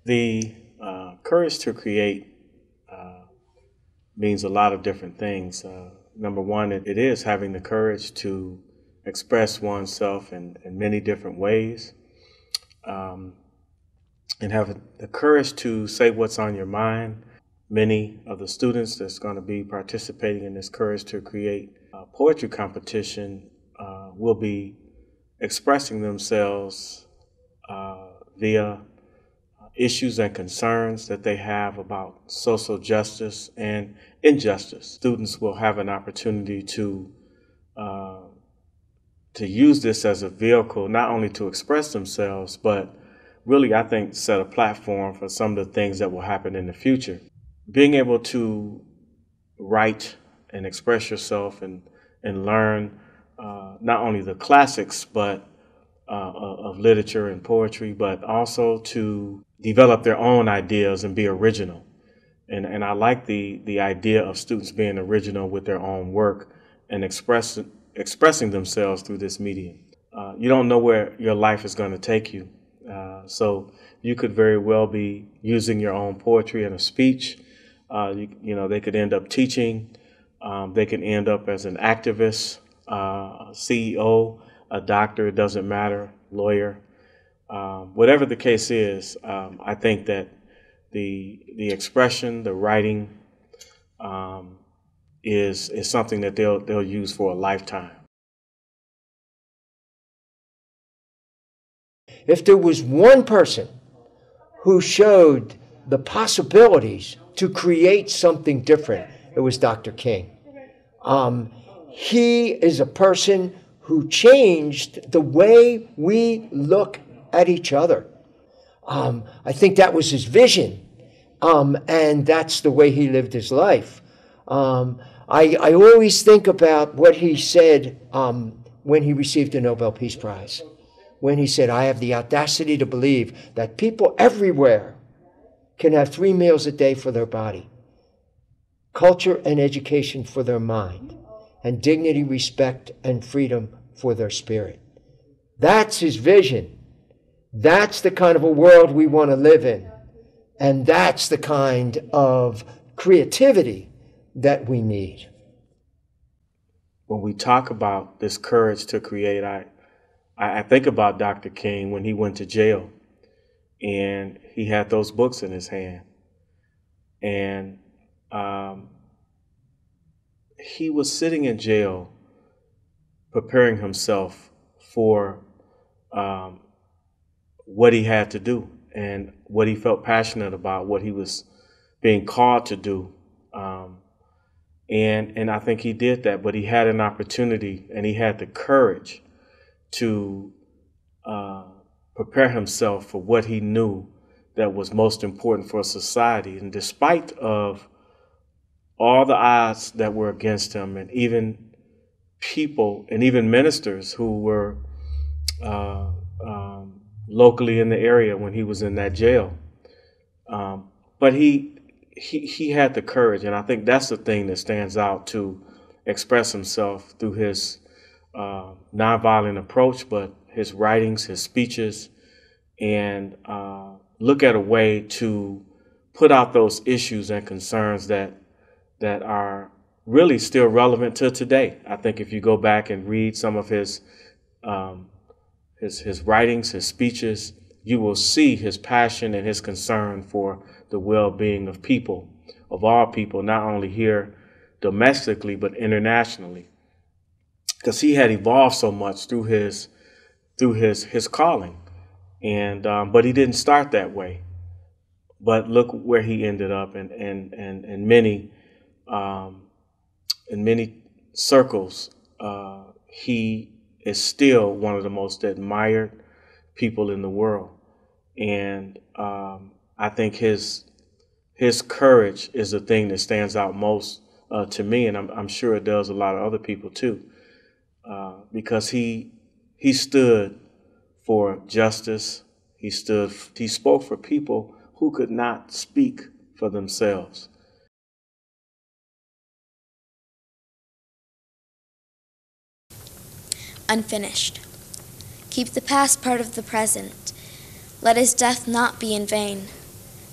The courage to create means a lot of different things. Number one, it is having the courage to express oneself in many different ways, and have the courage to say what's on your mind. Many of the students that's going to be participating in this Courage to Create poetry competition will be expressing themselves via issues and concerns that they have about social justice and injustice. Students will have an opportunity to use this as a vehicle, not only to express themselves, but really, I think, set a platform for some of the things that will happen in the future. Being able to write and express yourself and learn not only the classics but of literature and poetry, but also to develop their own ideas and be original. And I like the idea of students being original with their own work and expressing themselves through this medium. You don't know where your life is going to take you. So you could very well be using your own poetry in a speech. They could end up teaching. They can end up as an activist, a CEO, a doctor, it doesn't matter, lawyer. Whatever the case is, I think that the expression, the writing, is something that they'll use for a lifetime. If there was one person who showed the possibilities to create something different, it was Dr. King. He is a person who changed the way we look at each other. I think that was his vision, and that's the way he lived his life. I always think about what he said when he received the Nobel Peace Prize. When he said, I have the audacity to believe that people everywhere can have 3 meals a day for their body, culture and education for their mind, and dignity, respect, and freedom for their spirit. That's his vision. That's the kind of a world we want to live in. And that's the kind of creativity that we need. When we talk about this courage to create, I think about Dr. King when he went to jail and he had those books in his hand. And he was sitting in jail preparing himself for what he had to do and what he felt passionate about, what he was being called to do. And I think he did that, but he had an opportunity and he had the courage to prepare himself for what he knew that was most important for society. And despite of all the odds that were against him, and even people and even ministers who were locally in the area when he was in that jail, but he had the courage, and I think that's the thing that stands out, to express himself through his nonviolent approach, but his writings, his speeches, and look at a way to put out those issues and concerns that are really still relevant to today. I think if you go back and read some of his writings, his speeches, you will see his passion and his concern for the well-being of people, of all people, not only here domestically, but internationally. Because he had evolved so much through his calling, and but he didn't start that way. But look where he ended up, and in many circles, he is still one of the most admired people in the world. And I think his courage is the thing that stands out most to me, and I'm sure it does a lot of other people too. Because he stood for justice. He spoke for people who could not speak for themselves. Unfinished. Keep the past part of the present. Let his death not be in vain.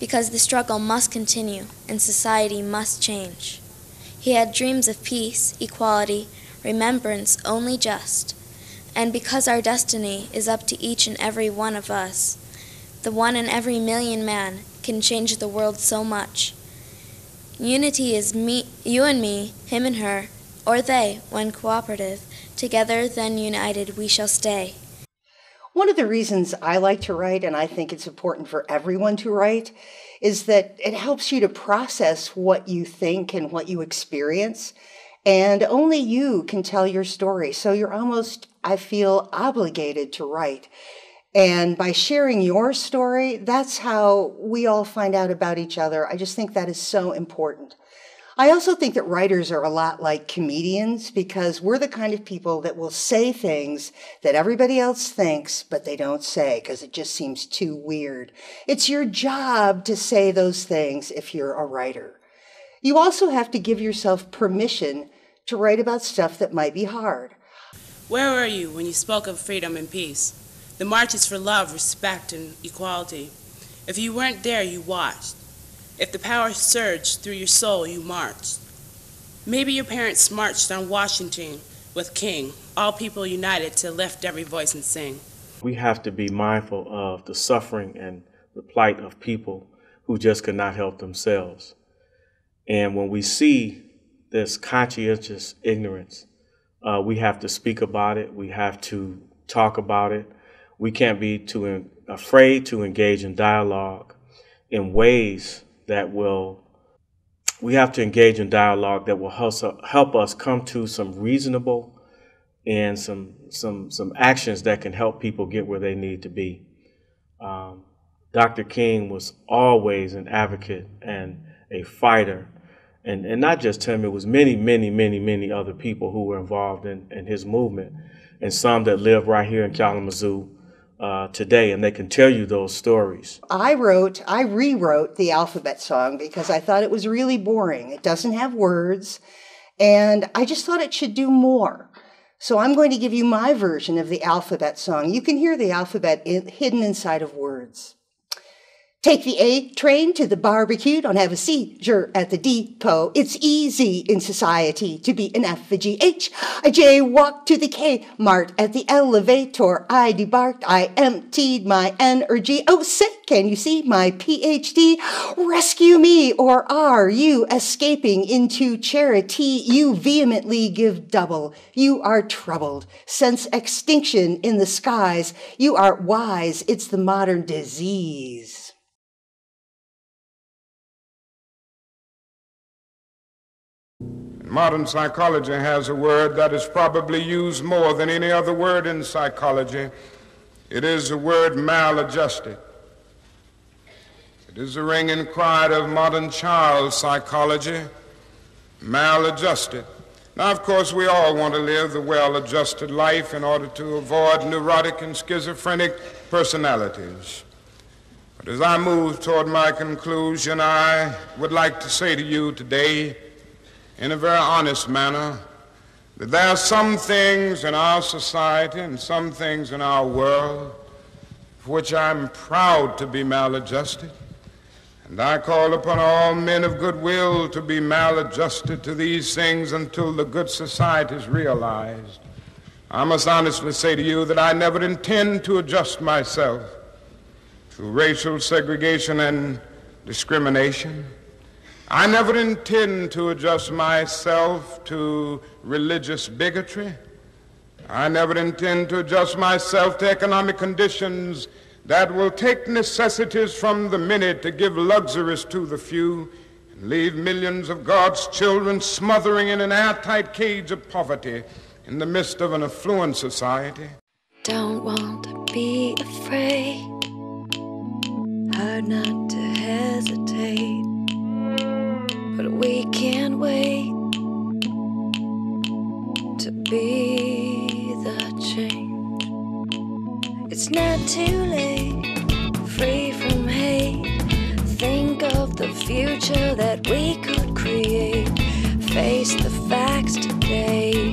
because the struggle must continue and society must change. He had dreams of peace, equality, remembrance only just, and because our destiny is up to each and every one of us, the one in every million man can change the world so much. Unity is me, you and me, him and her, or they, when cooperative, together then united we shall stay. One of the reasons I like to write, and I think it's important for everyone to write, is that it helps you to process what you think and what you experience, and only you can tell your story. So you're almost, I feel, obligated to write. And by sharing your story, that's how we all find out about each other. I just think that is so important. I also think that writers are a lot like comedians because we're the kind of people that will say things that everybody else thinks, but they don't say because it just seems too weird. It's your job to say those things if you're a writer. You also have to give yourself permission to write about stuff that might be hard. Where were you when you spoke of freedom and peace? The marches for love, respect, and equality. If you weren't there, you watched. If the power surged through your soul, you marched. Maybe your parents marched on Washington with King, all people united to lift every voice and sing. We have to be mindful of the suffering and the plight of people who just could not help themselves. And when we see this conscientious ignorance, we have to speak about it. We have to talk about it. We can't be too afraid to engage in dialogue in ways that we have to engage in dialogue that will help us come to some reasonable and some actions that can help people get where they need to be. Dr. King was always an advocate and a fighter, and not just him, it was many other people who were involved in his movement, and some that live right here in Kalamazoo today, and they can tell you those stories. I rewrote the alphabet song because I thought it was really boring. It doesn't have words, and I just thought it should do more. So I'm going to give you my version of the alphabet song. You can hear the alphabet hidden inside of words. Take the A train to the barbecue, don't have a seizure at the depot. It's easy in society to be an effigy. H, I jaywalked to the K-Mart at the elevator. I debarked, I emptied my energy. Oh, say, can you see my PhD? Rescue me, or are you escaping into charity? You vehemently give double. You are troubled. Sense extinction in the skies. You are wise. It's the modern disease. Modern psychology has a word that is probably used more than any other word in psychology. It is the word maladjusted. It is the ringing cry of modern child psychology, maladjusted. Now, of course, we all want to live the well-adjusted life in order to avoid neurotic and schizophrenic personalities. But as I move toward my conclusion, I would like to say to you today, in a very honest manner, that there are some things in our society and some things in our world for which I'm proud to be maladjusted. And I call upon all men of goodwill to be maladjusted to these things until the good society is realized. I must honestly say to you that I never intend to adjust myself to racial segregation and discrimination. I never intend to adjust myself to religious bigotry. I never intend to adjust myself to economic conditions that will take necessities from the many to give luxuries to the few and leave millions of God's children smothering in an airtight cage of poverty in the midst of an affluent society. Don't want to be afraid, hard not to hesitate. But we can't wait to be the change. It's not too late, free from hate. Think of the future that we could create. Face the facts today.